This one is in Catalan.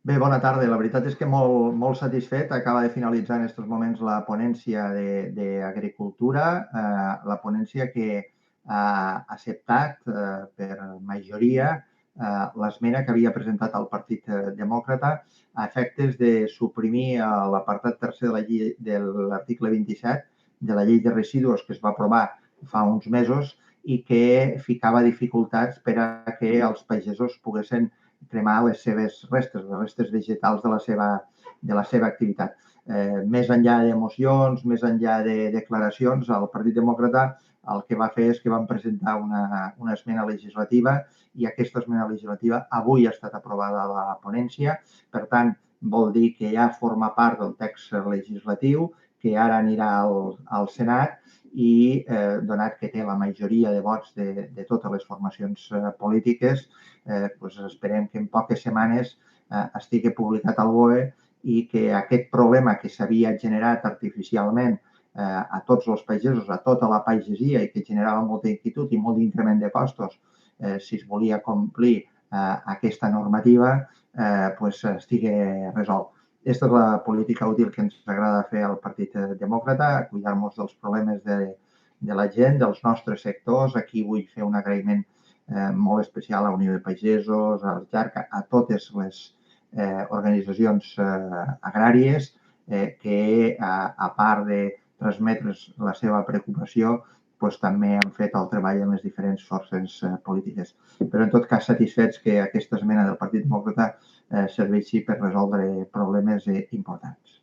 Bé, bona tarda. La veritat és que molt satisfet. Acaba de finalitzar en aquests moments la ponència d'Agricultura, la ponència que ha acceptat per majoria l'esmena que havia presentat el Partit Demòcrata a efectes de suprimir l'apartat tercer de l'article 27 de la llei de residus que es va aprovar fa uns mesos i que ficava dificultats per a que els pagesos poguessin cremar les seves restes, les restes vegetals de la seva activitat. Més enllà d'emocions, més enllà de declaracions, el Partit Demòcrata el que va fer és que van presentar una esmena legislativa i aquesta esmena legislativa avui ha estat aprovada a la ponència. Per tant, vol dir que ja forma part del text legislatiu, que ara anirà al Senat i donat que té la majoria de vots de totes les formacions polítiques, doncs esperem que en poques setmanes estigui publicat al BOE i que aquest problema que s'havia generat artificialment a tots els pagesos, a tota la pagesia i que generava molta inquietud i molt increment de costos si es volia complir aquesta normativa, doncs estigui resolt. Aquesta és la política útil que ens agrada fer al Partit Demòcrata, cuidar-nos dels problemes de la gent, dels nostres sectors. Aquí vull fer un agraïment molt especial a la Unió de Pagesos, al JARC, a totes les organitzacions agràries que, a part de transmetre's la seva preocupació, doncs també han fet el treball en les diferents forces polítiques. Però, en tot cas, satisfets que aquesta esmena del Partit Demòcrata serveixi per resoldre problemes importants.